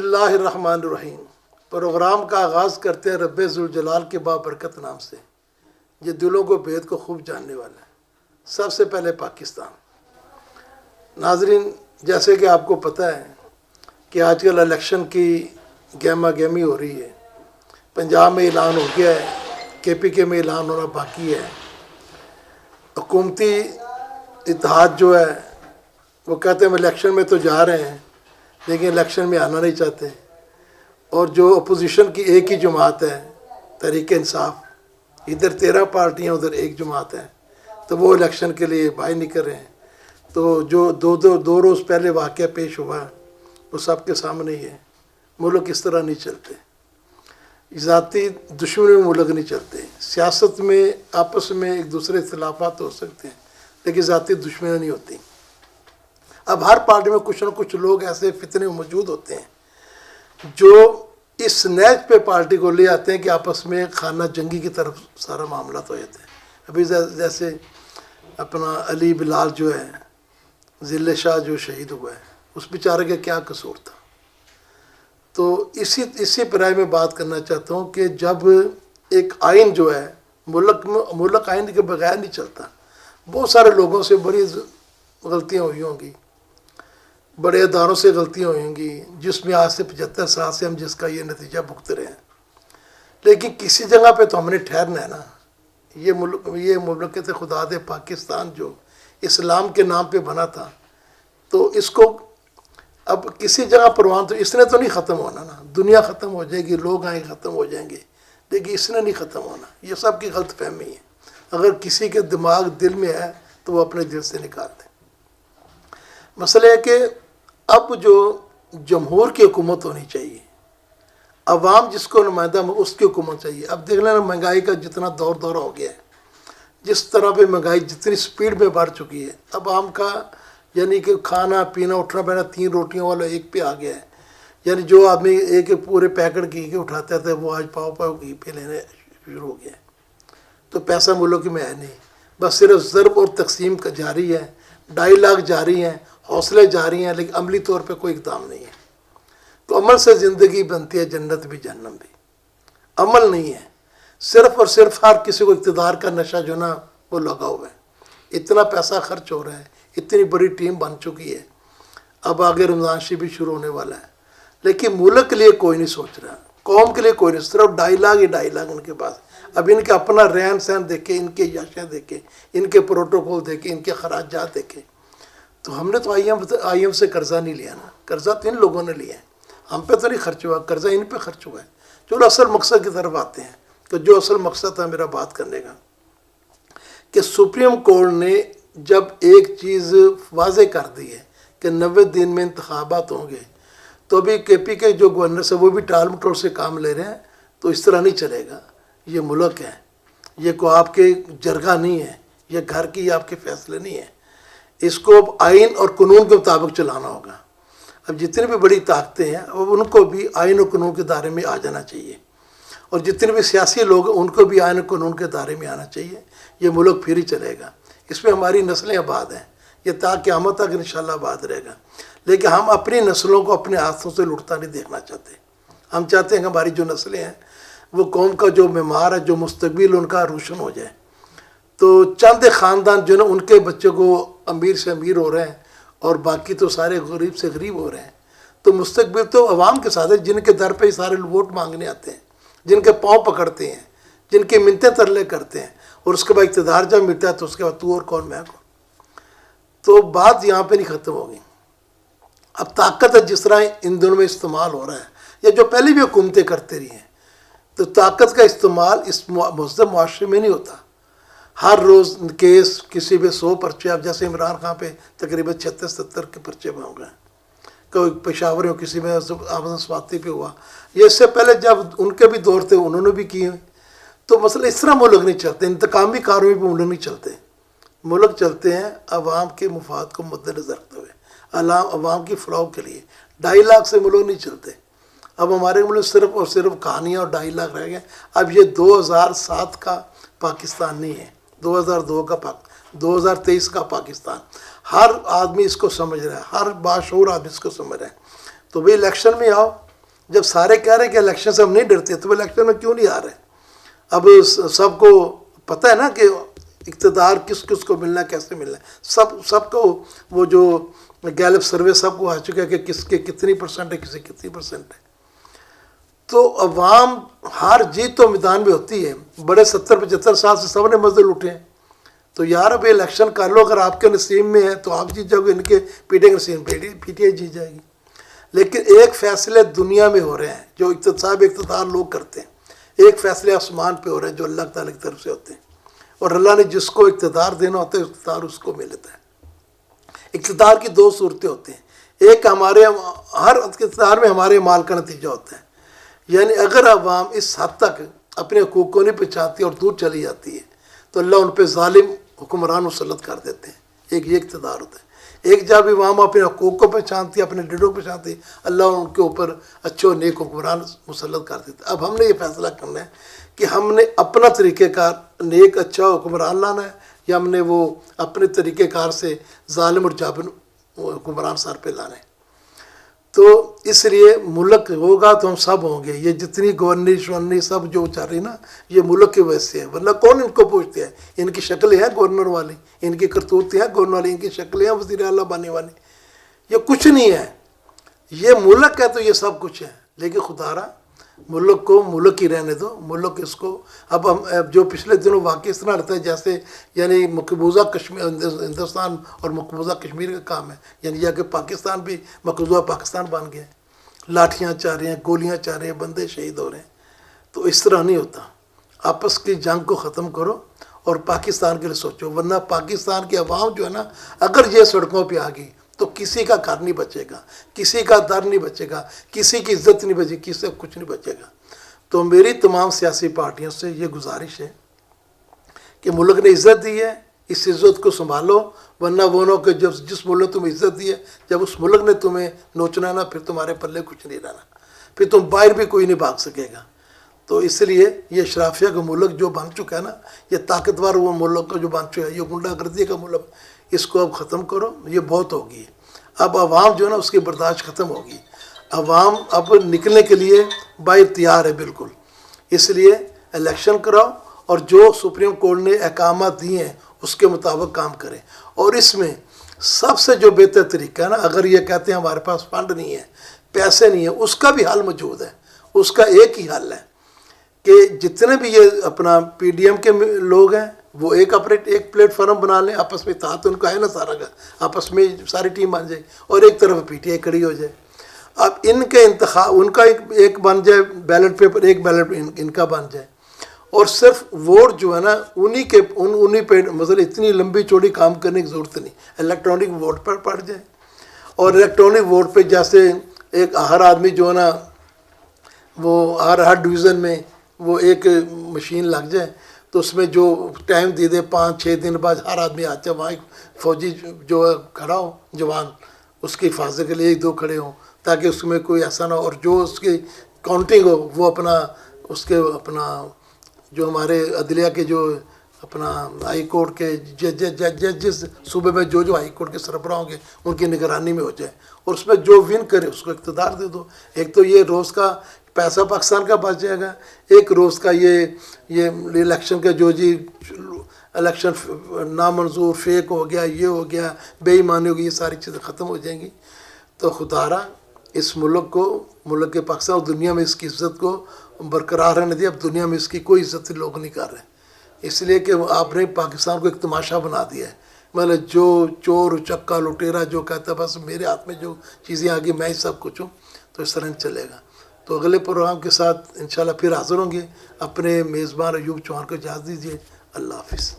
اللہ الرحمن الرحیم۔ پروگرام کا آغاز کرتے ہیں رب ذوالجلال کے بابرکت نام سے، یہ دلوں کو بھید کو خوب جاننے والا ہے۔ سب سے پہلے پاکستان۔ ناظرین، جیسے کہ آپ کو پتہ ہے کہ آج کل الیکشن کی گہما گہمی ہو رہی ہے۔ پنجاب میں اعلان ہو گیا ہے، KPK میں اعلان ہونا باقی ہے۔ حکومتی اتحاد جو ہے وہ کہتے ہیں ہم الیکشن میں تو جا رہے ہیں لیکن الیکشن میں آنا نہیں چاہتے، اور جو اپوزیشن کی ایک ہی جماعت ہے تحریک انصاف، ادھر 13 پارٹیاں ادھر ایک جماعت ہے، تو وہ الیکشن کے لیے بائی نہیں کر رہے ہیں۔ تو جو دو روز پہلے واقعہ پیش ہوا وہ سب کے سامنے ہی ہے۔ ملک اس طرح نہیں چلتے، ذاتی دشمنی میں ملک نہیں چلتے۔ سیاست میں آپس میں ایک دوسرے اختلافات ہو سکتے ہیں لیکن ذاتی دشمنی نہیں ہوتی۔ اب ہر پارٹی میں کچھ نہ کچھ لوگ ایسے فتنے موجود ہوتے ہیں جو اس نیچ پہ پارٹی کو لے آتے ہیں کہ آپس میں خانہ جنگی کی طرف سارا معاملات ہو جاتے ہیں۔ ابھی جیسے اپنا علی بلال جو ہے، ذل شاہ جو شہید ہوا ہے، اس بیچارے کا کیا قصور تھا؟ تو اسی پرائے میں بات کرنا چاہتا ہوں کہ جب ایک آئین جو ہے ملک آئین کے بغیر نہیں چلتا۔ بہت سارے لوگوں سے بڑی غلطیاں ہوئی ہوں گی، بڑے اداروں سے غلطیاں ہوئی ہوں گی، جس میں آج سے 75 سال سے ہم جس کا یہ نتیجہ بھگت رہے ہیں، لیکن کسی جگہ پہ تو ہم نے ٹھہرنا ہے نا۔ یہ مملکت خدا دے پاکستان جو اسلام کے نام پہ بنا تھا، تو اس کو اب کسی جگہ پروان تو اس نے تو نہیں ختم ہونا نا۔ دنیا ختم ہو جائے گی، لوگ آئیں ختم ہو جائیں گے، لیکن اس نے نہیں ختم ہونا۔ یہ سب کی غلط فہمی ہے۔ اگر کسی کے دماغ دل میں ہے تو وہ اپنے دل سے نکال دیں۔ مسئلہ ہے کہ اب جو جمہور کی حکومت ہونی چاہیے، عوام جس کو نمائندہ اس کی حکومت چاہیے۔ اب دیکھ لینا مہنگائی کا جتنا دورہ ہو گیا ہے، جس طرح پہ مہنگائی جتنی سپیڈ میں بڑھ چکی ہے، اب عام کا یعنی کہ کھانا پینا اٹھنا بیٹھنا 3 روٹیوں والا ایک پہ آ گیا ہے۔ یعنی جو آدمی ایک پورے پیکٹ گھی کے اٹھاتا تھا وہ آج پاؤ گھی پہ لینے شروع ہو گیا ہے۔ تو پیسہ ملک میں ہے نہیں، بس صرف ضرب اور تقسیم کا جاری ہے، 2.5 لاکھ جاری ہیں، حوصلے جاری ہیں، لیکن عملی طور پہ کوئی اقدام نہیں ہے۔ تو عمل سے زندگی بنتی ہے، جنت بھی جہنم بھی۔ عمل نہیں ہے، صرف اور صرف ہر کسی کو اقتدار کا نشہ جو نا وہ لگا ہوا ہے۔ اتنا پیسہ خرچ ہو رہا ہے، اتنی بڑی ٹیم بن چکی ہے، اب آگے رمضان شریف بھی شروع ہونے والا ہے، لیکن ملک کے لیے کوئی نہیں سوچ رہا، قوم کے لیے کوئی نہیں، صرف 2.5 لاکھ ہی 2.5 لاکھ ان کے پاس۔ اب ان کے اپنا رہن سہن دیکھیں، ان کے یاشیاں دیکھیں، ان کے پروٹوکول دیکھیں، ان کے خراجات دیکھیں۔ تو ہم نے تو آئی ایم سے قرضہ نہیں لیا نا، قرضہ تو ان لوگوں نے لیا ہے، ہم پہ تو نہیں خرچ ہوا، قرضہ ان پہ خرچ ہوا ہے۔ چلو اصل مقصد کی طرف آتے ہیں۔ تو جو اصل مقصد تھا میرا بات کرنے کا، کہ سپریم کورٹ نے جب ایک چیز واضح کر دی ہے کہ 90 دن میں انتخابات ہوں گے، تو ابھی KPK جو گورنر سے وہ بھی ٹال مٹول سے کام لے رہے ہیں، تو اس طرح نہیں چلے گا۔ یہ ملک ہے، یہ کوئی آپ کے جرگہ نہیں ہے، یہ گھر کی آپ کے فیصلے نہیں ہیں۔ اس کو اب آئین اور قانون کے مطابق چلانا ہوگا۔ اب جتنی بھی بڑی طاقتیں ہیں اب ان کو بھی آئین اور قانون کے دائرے میں آ جانا چاہیے، اور جتنے بھی سیاسی لوگ ہیں ان کو بھی آئین اور قانون کے دائرے میں آنا چاہیے۔ یہ ملک پھر ہی چلے گا، اس میں ہماری نسلیں آباد ہیں، یہ تا قیامت تک انشاءاللہ آباد رہے گا۔ لیکن ہم اپنی نسلوں کو اپنے ہاتھوں سے لٹتا نہیں دیکھنا چاہتے۔ ہم چاہتے ہیں کہ ہماری جو نسلیں ہیں وہ قوم کا جو معمار ہے، جو مستقبل ان کا روشن ہو جائے۔ تو چند خاندان جو نا ان کے بچوں کو امیر سے امیر ہو رہے ہیں اور باقی تو سارے غریب سے غریب ہو رہے ہیں۔ تو مستقبل تو عوام کے ساتھ ہے، جن کے در پہ ہی سارے ووٹ مانگنے آتے ہیں، جن کے پاؤں پکڑتے ہیں، جن کی منتیں ترلے کرتے ہیں، اور اس کے بعد اقتدار جب ملتا ہے تو اس کے بعد تو اور کون میں کون۔ تو بات یہاں پہ نہیں ختم ہوگی۔ اب طاقت ہے جس طرح ان دنوں میں استعمال ہو رہا ہے، یا جو پہلے بھی حکومتیں کرتے رہی ہیں، تو طاقت کا استعمال اس مہذب معاشرے میں نہیں ہوتا۔ ہر روز کیس کسی پہ 100 پرچے، اب جیسے عمران خان پہ تقریباً 36-70 کے پرچے بن گئے، کوئی پشاور ہو، کسی میں آمد سواتی پہ ہوا۔ یہ اس سے پہلے جب ان کے بھی دور تھے انہوں نے بھی کیے۔ تو مسئلہ اس طرح ملک نہیں چلتے، انتقامی کارروائی پہ ملک نہیں چلتے۔ ملک چلتے ہیں عوام کے مفاد کو مد نظر رکھتے ہوئے، عوام کی فلاح کے لیے۔ 2.5 لاکھ سے ملک نہیں چلتے۔ اب ہمارے ملک صرف اور صرف کہانیاں اور 2.5 لاکھ رہ گئے۔ اب یہ 2007 کا پاکستان نہیں ہے، 2002 کا 2023 کا پاکستان۔ ہر آدمی اس کو سمجھ رہا ہے، ہر باشعور آدمی اس کو سمجھ رہا ہے۔ تو بھئی الیکشن میں آؤ، جب سارے کہہ رہے ہیں کہ الیکشن سے ہم نہیں ڈرتے تو وہ الیکشن میں کیوں نہیں آ رہے؟ اب سب کو پتہ ہے نا کہ اقتدار کس کس کو ملنا ہے، کیسے ملنا ہے، سب کو وہ جو گیلپ سروے سب کو آ چکا ہے کہ کس کے کتنی پرسنٹ ہے، کسی کتنی پرسنٹ ہے. تو عوام ہار جیت تو میدان میں ہوتی ہے. بڑے 70-75 سال سے سب نے مزدل اٹھے ہیں. تو یار اب الیکشن کر لو، اگر آپ کے نصیب میں ہے تو آپ جیت جاؤ گے، ان کے پی ٹی آئی کے نصیب میں پی ٹی آئی جیت جائے گی. لیکن ایک فیصلے دنیا میں ہو رہے ہیں جو اقتدار لوگ کرتے ہیں، ایک فیصلے آسمان پہ ہو رہے ہیں جو اللہ تعالیٰ کی طرف سے ہوتے ہیں. اور اللہ نے جس کو اقتدار دینا ہوتا ہے اقتدار اس کو مل لیتا ہے. اقتدار کی دو صورتیں ہوتی ہیں. ایک ہر اقتدار میں ہمارے مال کا نتیجہ ہوتا ہے. یعنی اگر عوام اس حد تک اپنے حقوق کو نہیں پہچانتی اور دور چلی جاتی ہے تو اللہ ان پہ ظالم حکمران مسلط کر دیتے ہیں. ایک یہ اقتدار ہوتا ہے. ایک جب عوام اپنے حقوق کو پہچانتی ہے، اپنے ڈیڈوں کو پہچانتی ہے، اللہ ان کے اوپر اچھے اور نیک حکمران مسلط کر دیتے ہیں. اب ہم نے یہ فیصلہ کرنا ہے کہ ہم نے اپنا طریقہ کار نیک اچھا حکمران لانا ہے یا ہم نے وہ اپنے طریقہ کار سے ظالم اور جابر حکمران سر پہ لانا ہے. تو اس لیے ملک ہوگا تو ہم سب ہوں گے. یہ جتنی گورنری سب جو چل رہی نا یہ ملک کی وجہ سے ہے، ورنہ کون ان کو پوچھتے ہیں؟ ان کی شکلیں ہیں گورنر والی، ان کی کرتوتیں ہیں گورنر والی، ان کی شکلیں ہیں وزیر اعلیٰ بننے والی. یہ کچھ نہیں ہے. یہ ملک ہے تو یہ سب کچھ ہے. لیکن خدا را ملک کو ملک ہی رہنے دو. ملک اس کو اب ہم جو پچھلے دنوں واقع اس طرح رہتا ہے جیسے یعنی مقبوضہ کشمیر ہندوستان اور مقبوضہ کشمیر کا کام ہے، یعنی یہ کہ پاکستان بھی مقبوضہ پاکستان بن گیا. لاٹھیاں چل رہی ہیں، گولیاں چل رہی ہیں، بندے شہید ہو رہے ہیں. تو اس طرح نہیں ہوتا. آپس کی جنگ کو ختم کرو اور پاکستان کے لیے سوچو. ورنہ پاکستان کی عوام جو ہے نا اگر یہ سڑکوں پہ آ گئی تو کسی کا گھر نہیں بچے گا، کسی کا در نہیں بچے گا، کسی کی عزت نہیں بچے گی، کسی سے کچھ نہیں بچے گا. تو میری تمام سیاسی پارٹیوں سے یہ گزارش ہے کہ ملک نے عزت دی ہے، اس عزت کو سنبھالو. ورنہ وہ نو کہ جب جس ملک نے تمہیں عزت دی ہے جب اس ملک نے تمہیں نوچنا نا پھر تمہارے پلے کچھ نہیں رہنا، پھر تم باہر بھی کوئی نہیں بھاگ سکے گا. تو اس لیے یہ اشرافیہ کا ملک جو بن چکا ہے نا، یہ طاقتور وہ ملک کا جو بن چکا ہے، یہ غنڈہ گردی کا ملک، اس کو اب ختم کرو. یہ بہت ہوگی. اب عوام جو ہے نا اس کی برداشت ختم ہوگی. عوام اب نکلنے کے لیے باہر تیار ہے بالکل. اس لیے الیکشن کراؤ اور جو سپریم کورٹ نے احکامات دیے ہیں اس کے مطابق کام کریں. اور اس میں سب سے جو بہتر طریقہ ہے نا، اگر یہ کہتے ہیں ہمارے پاس فنڈ نہیں ہے، پیسے نہیں ہیں، اس کا بھی حل موجود ہے. اس کا ایک ہی حل ہے کہ جتنے بھی یہ اپنا پی ڈی ایم کے لوگ ہیں وہ ایک پلیٹ فارم بنا لیں. آپس میں اتحاد ان کا ہے نا سارا کا، آپس میں ساری ٹیم بن جائے اور ایک طرف پی ٹی آئی کھڑی ہو جائے. اب ان کے انتخاب ان کا ایک بن جائے بیلٹ پیپر، ایک بیلٹ ان کا بن جائے اور صرف ووٹ جو ہے نا انہی پہ مثلا اتنی لمبی چوڑی کام کرنے کی ضرورت نہیں. الیکٹرانک ووٹ پر پڑ جائے اور الیکٹرانک ووٹ پہ جیسے ایک ہر آدمی جو ہے نا وہ ہر ڈویژن میں وہ ایک مشین لگ جائے تو اس میں جو ٹائم دے دے 5-6 دن بعد ہر آدمی آتا ہے، وہاں ایک فوجی جو ہے کھڑا ہو جوان، اس کی حفاظت کے لیے 1-2 کھڑے ہوں تاکہ اس میں کوئی ایسا نہ ہو. اور جو اس کی کاؤنٹنگ ہو وہ اپنا جو ہمارے عدلیہ کے جو اپنا ہائی کورٹ کے جس صوبے میں جو ہائی کورٹ کے سربراہ ہوں گے ان کی نگرانی میں ہو جائے اور اس میں جو ون کرے اس کو اقتدار دے دو. ایک تو یہ روز کا پیسہ پاکستان کا بچ جائے گا، ایک روز کا یہ الیکشن کا جو الیکشن نامنظور فیک ہو گیا، یہ ہو گیا، بے ایمانی ہو گئی، یہ ساری چیزیں ختم ہو جائیں گی. تو خدا را اس ملک کے پاکستان اور دنیا میں اس کی عزت کو برقرار رہنے دیا. اب دنیا میں اس کی کوئی عزت لوگ نہیں کر رہے، اس لیے کہ آپ نے پاکستان کو ایک تماشا بنا دیا ہے. مطلب جو چور چکا لٹیرا جو کہتا ہے بس میرے ہاتھ میں جو چیزیں آ گئی میں ہی سب کچھ ہوں، تو اس طرح نہیں چلے گا. تو اگلے پروگرام کے ساتھ انشاءاللہ پھر حاضر ہوں گے. اپنے میزبان ایوب چوہان کو اجازت دیجیے. اللہ حافظ.